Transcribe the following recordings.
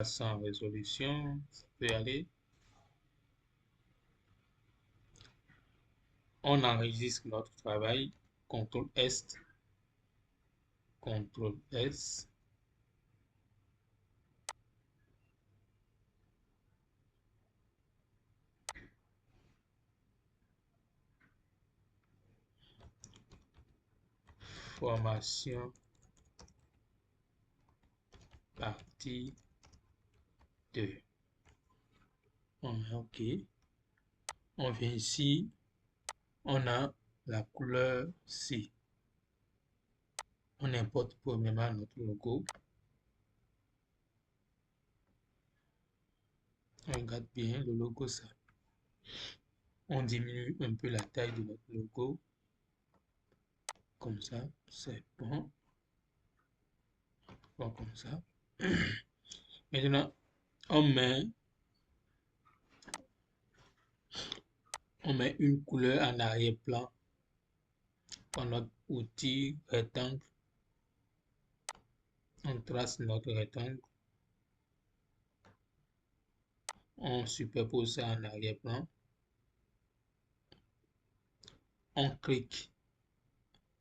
Sans résolution, ça peut aller. On enregistre notre travail. CTRL S, CTRL S. Formation, partie 2. On met OK. On vient ici. On a la couleur C. On importe premièrement notre logo. On regarde bien le logo, ça. On diminue un peu la taille de notre logo. Comme ça, c'est bon. Bon, comme ça. Maintenant, on met une couleur en arrière-plan dans notre outil rectangle. On trace notre rectangle. On superpose ça en arrière-plan. On clique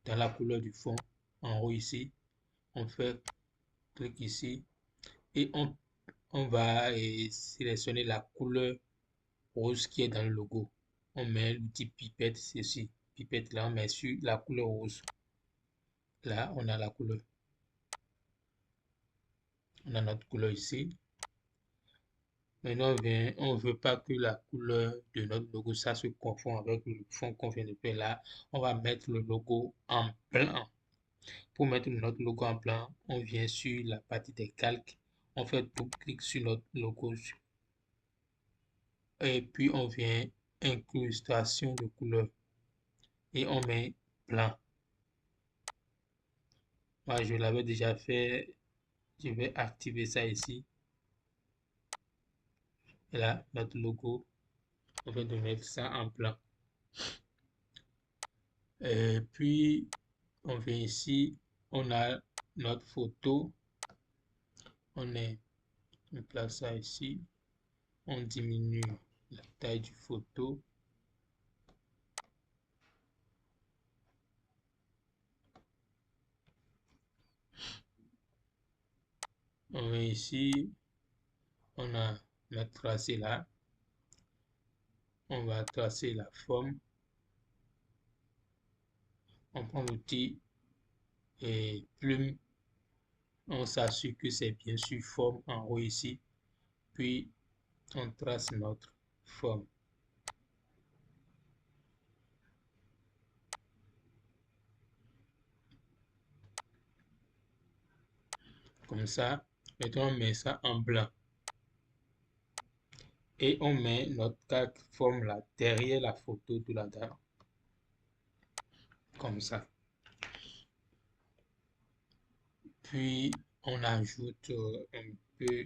dans la couleur du fond en haut ici. On fait clic ici et on va sélectionner la couleur rose qui est dans le logo. On met l'outil pipette, ceci. Pipette là, on met sur la couleur rose. Là, on a la couleur. On a notre couleur ici. Maintenant, on ne veut pas que la couleur de notre logo ça se confond avec le fond qu'on vient de faire là. On va mettre le logo en blanc. Pour mettre notre logo en blanc, on vient sur la partie des calques. On fait double clic sur notre logo. Et puis, on vient incrustation de couleur. Et on met blanc. Moi, je l'avais déjà fait. Je vais activer ça ici. Et là, notre logo, on vient de mettre ça en blanc. Et puis, on vient ici, on a notre photo. On place ça ici. On diminue la taille du photo. On vient ici. On a tracé là. On va tracer la forme. On prend l'outil et plume. On s'assure que c'est bien sûr forme en haut ici. Puis, on trace notre forme. Comme ça. Maintenant, on met ça en blanc. Et on met notre calque forme là derrière la photo de la dame. Comme ça. Puis, on ajoute un peu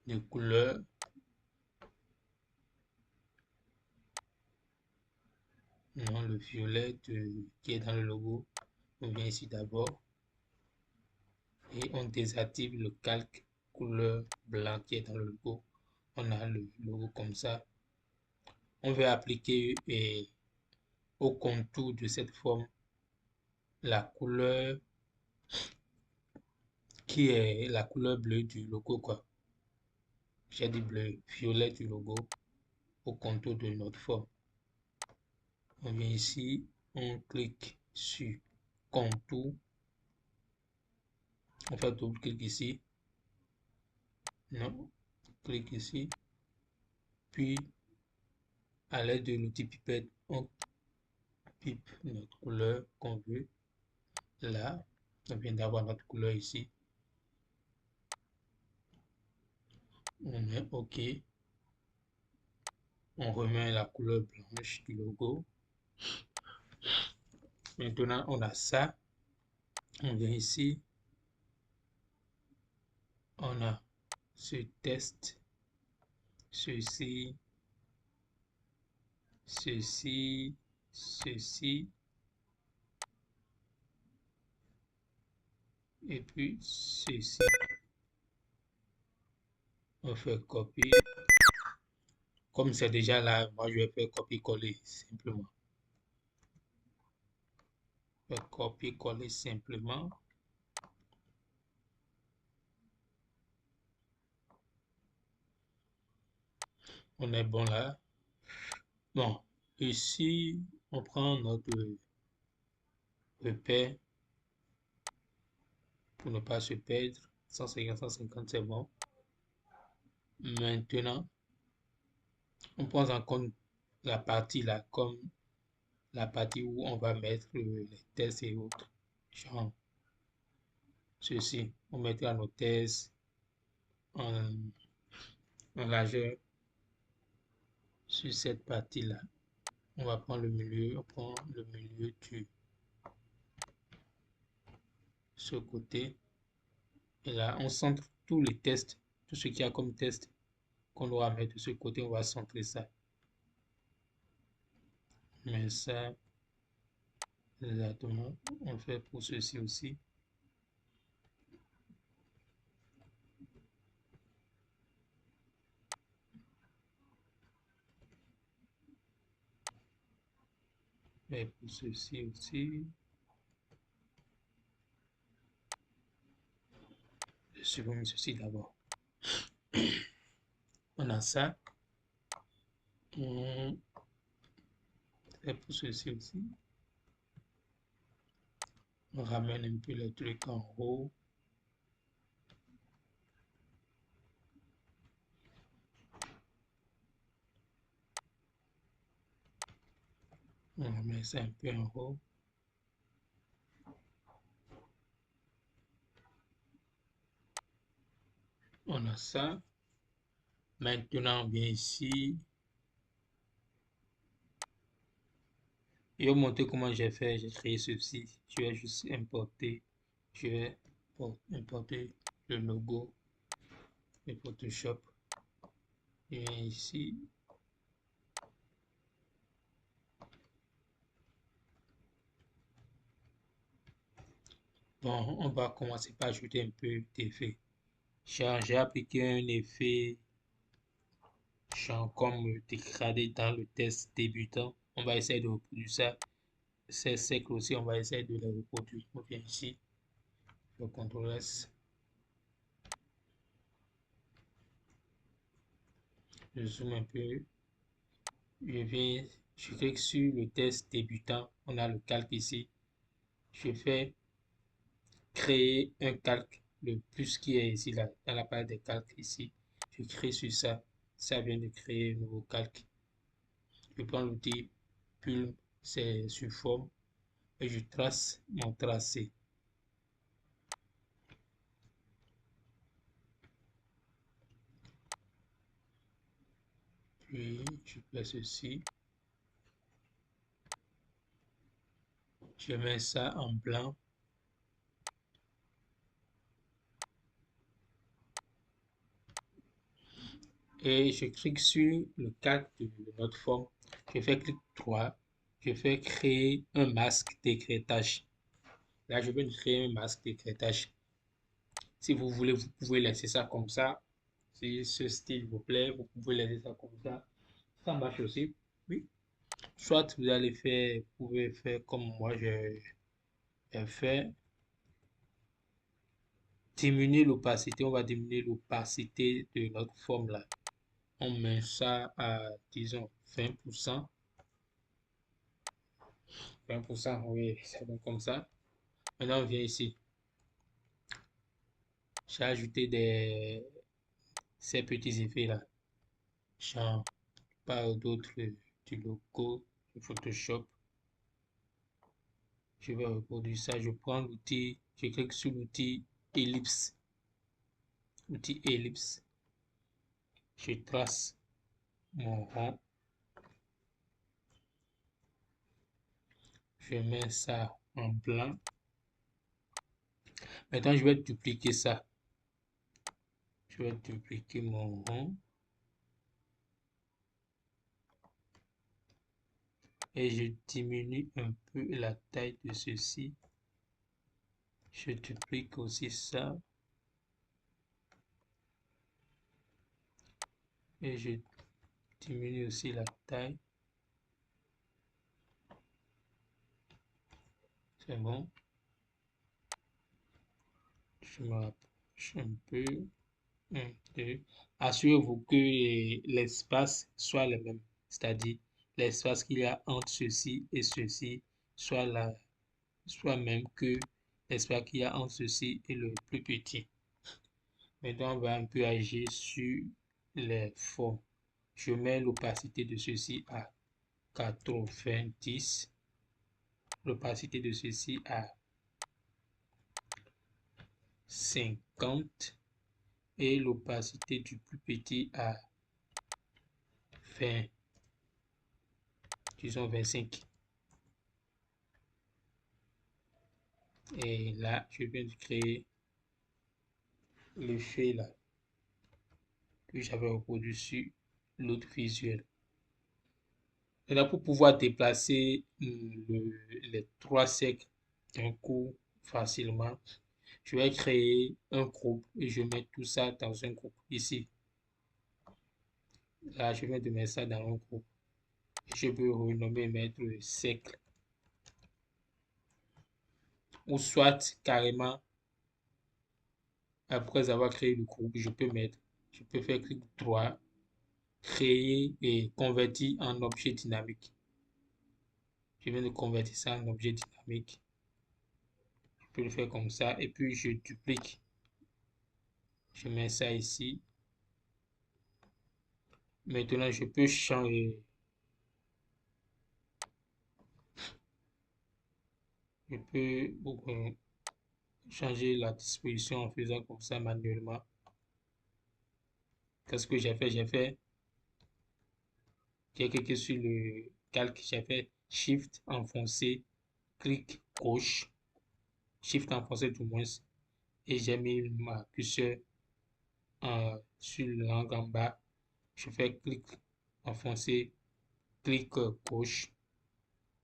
de couleur. Non, le violet qui est dans le logo. On vient ici d'abord. Et on désactive le calque couleur blanc qui est dans le logo. On a le logo comme ça. On va appliquer au contour de cette forme la couleur qui est la couleur bleue du logo, quoi. J'ai dit bleu, violet du logo au contour de notre forme. On vient ici, on clique sur contour. On fait double clic ici. Non, clique ici. Puis, à l'aide de l'outil pipette, on pipe notre couleur qu'on veut. Là, on vient d'avoir notre couleur ici. On met OK. On remet la couleur blanche du logo. Maintenant, on a ça. On vient ici. On a ce test. Ceci. Ceci. Ceci. Et puis ceci. On fait copier. Comme c'est déjà là, moi je vais faire copier-coller simplement. Faire copier-coller simplement. On est bon là. Bon, ici, on prend notre repère pour ne pas se perdre. 150, 150, c'est bon. Maintenant, on prend en compte la partie là comme la partie où on va mettre les tests et autres. Genre, ceci, on mettra nos tests en largeur sur cette partie là. On va prendre le milieu, on prend le milieu de ce côté. Et là, on centre tous les tests, tout ce qu'il y a comme test qu'on doit mettre de ce côté, on va centrer ça. Mais ça, exactement, on fait pour ceci aussi. Et pour ceci aussi. Je supprime ceci d'abord. On a ça. Et pour ceci aussi. On ramène un peu le truc en haut. On remet ça un peu en haut. On a ça. Maintenant, on vient ici. Et vous montrer comment j'ai fait. J'ai créé ceci. Je vais juste importer. Je vais importer le logo de Photoshop. Et ici. Bon, on va commencer par ajouter un peu d'effet. J'ai appliqué un effet genre comme dégradé dans le test débutant. On va essayer de reproduire ça. Ces cercles aussi, on va essayer de les reproduire. On vient ici, le CTRL S. Je zoome un peu. Je clique sur le test débutant. On a le calque ici. Je fais créer un calque, le plus qui est ici, là, dans la page des calques ici. Je crée sur ça. Ça vient de créer un nouveau calque. Je prends l'outil Pulm, c'est sur forme, et je trace mon tracé. Puis je fais ceci. Je mets ça en blanc. Et je clique sur le calque de notre forme. Je fais clic droit. Je fais créer un masque d'écrêtage. Là, je vais créer un masque d'écrêtage. Si vous voulez, vous pouvez laisser ça comme ça. Si ce style vous plaît, vous pouvez laisser ça comme ça. Ça marche aussi. Oui. Soit vous allez faire, vous pouvez faire comme moi j'ai fait. Diminuer l'opacité. On va diminuer l'opacité de notre forme là. On met ça à, disons, 20%. 20%, oui, c'est bon comme ça. Maintenant, on vient ici. J'ai ajouté ces petits effets là. Genre, pas d'autres du logo, de Photoshop. Je vais reproduire ça. Je prends l'outil, je clique sur l'outil ellipse. Outil ellipse. Je trace mon rond. Je mets ça en blanc. Maintenant, je vais dupliquer ça. Je vais dupliquer mon rond. Et je diminue un peu la taille de ceci. Je duplique aussi ça. et je diminue aussi la taille. C'est bon. Je me rapproche un peu. 1, 2. Assurez-vous que l'espace soit le même, c'est-à-dire l'espace qu'il y a entre ceci et ceci soit même que l'espace qu'il y a entre ceci et le plus petit. Maintenant, on va un peu agir sur les formes. Je mets l'opacité de ceci à 90, l'opacité de ceci à 50 et l'opacité du plus petit à 20, disons 25. Et là, je viens de créer l'effet là que j'avais reproduit sur l'autre visuel. Et là, pour pouvoir déplacer les trois cercles d'un coup facilement, je vais créer un groupe et je mets tout ça dans un groupe ici. Là, je viens de mettre ça dans un groupe. Je peux renommer mettre le cercle. Ou soit carrément, après avoir créé le groupe, je peux faire clic droit, créer et convertir en objet dynamique. Je viens de convertir ça en objet dynamique. Je peux le faire comme ça et puis je duplique. Je mets ça ici. Maintenant, je peux changer. Je peux changer la disposition en faisant comme ça manuellement. Qu'est-ce que j'ai fait? J'ai cliqué sur le calque, j'ai fait Shift enfoncé, clic gauche, Shift enfoncé du moins, et j'ai mis ma curseur sur l'angle en bas. Je fais clic enfoncé, clic gauche,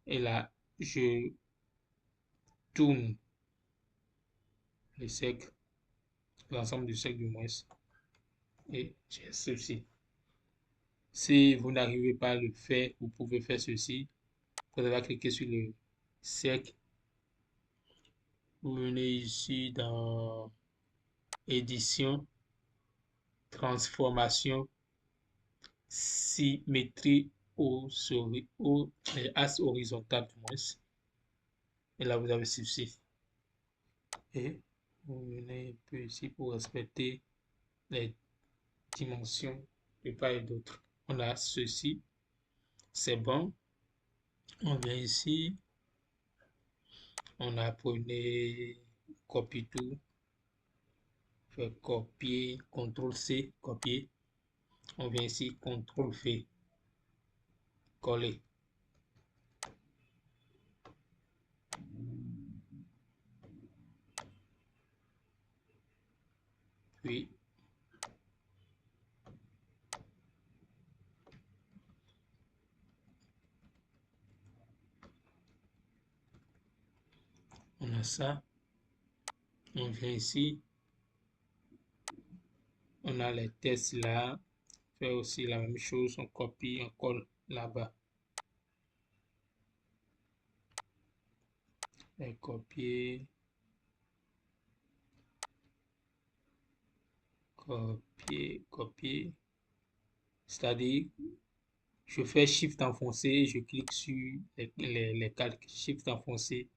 et là, je tourne le cercle, l'ensemble du cercle du moins, et j'ai ceci. Si vous n'arrivez pas à le faire, vous pouvez faire ceci. Vous allez cliquer sur le cercle. Vous venez ici dans édition, transformation, symétrie au as horizontal du moins. Et là, vous avez ceci. Et vous venez un peu ici pour respecter les dimensions de part et d'autre. On a ceci. C'est bon. On vient ici. On a prenez copie tout. Fait copier, CTRL C, copier. On vient ici, CTRL V, coller. Puis, on a ça. On vient ici. On a les tests là. On fait aussi la même chose. On copie, on colle là-bas. Et copier. Copier, copier. C'est-à-dire, je fais Shift enfoncé, je clique sur les calques. Shift enfoncé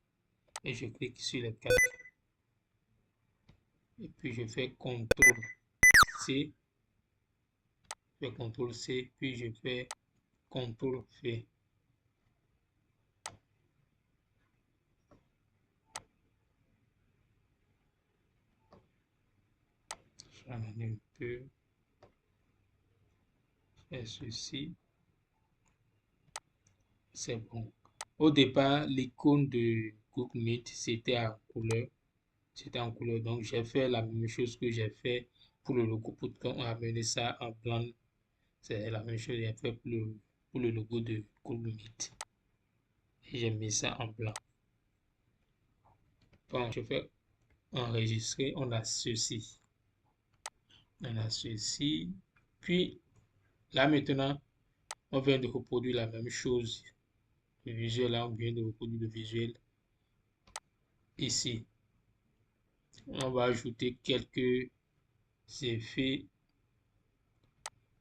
et je clique sur les calques. Et puis je fais CTRL C. Je fais CTRL C, puis je fais CTRL V. Je ramène un peu. Je fais ceci. C'est bon. Au départ, l'icône de Google Meet, c'était en couleur. C'était en couleur. Donc, j'ai fait la même chose que j'ai fait pour le logo. Pour qu'on amener ça en blanc, c'est la même chose que j'ai fait pour le logo de Google Meet. Et j'ai mis ça en blanc. Bon, je fais enregistrer. On a ceci. On a ceci. Puis, Là maintenant, on vient de reproduire la même chose. Le visuel, là, on vient de reproduire le visuel ici. On va ajouter quelques effets.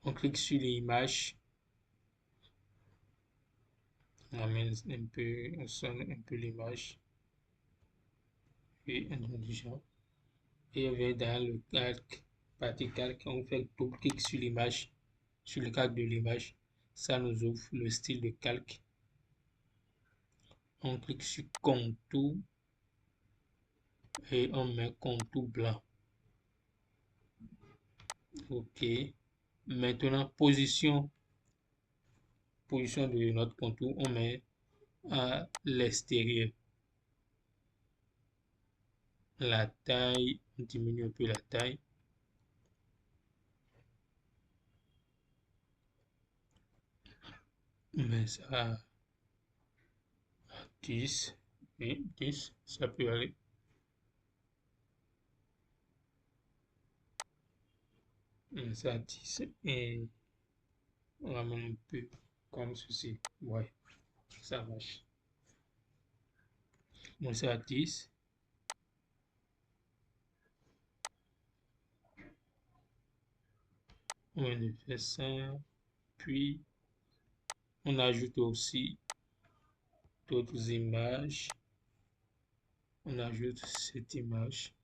On clique sur l'image. On amène un peu, on sonne un peu l'image. Et intelligent. Et on vient dans le calque, partie calque, on fait double clic sur l'image, sur le calque de l'image. Ça nous ouvre le style de calque. On clique sur contour et on met contour blanc. OK. Maintenant, position de notre contour, on met à l'extérieur. La taille, on diminue un peu la taille. Mais ça à 10. Et 10, ça peut aller. Mais ça à 10 et on ramène un peu comme ceci. Ouais, ça marche. Bon, ça à 10. On va faire ça. Puis, on ajoute aussi d'autres images. On ajoute cette image.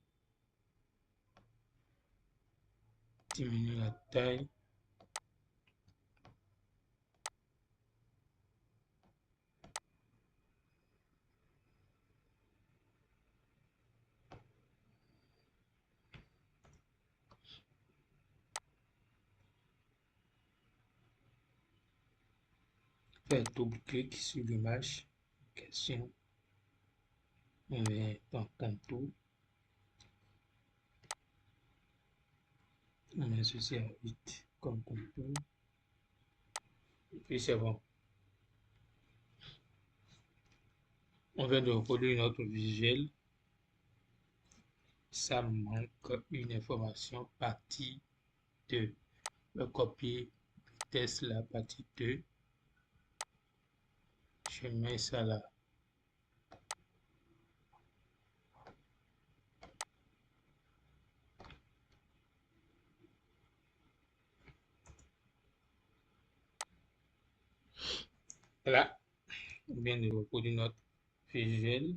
Diminue la taille. Faire double-clic sur l'image en question. On met dans contour. On met ceci à 8 comme contour. Et puis c'est bon. On vient de reproduire notre visuel. Ça manque une information partie 2. Le copier, test la partie 2. Je mets ça là. Là, on vient de reproduire notre visuel.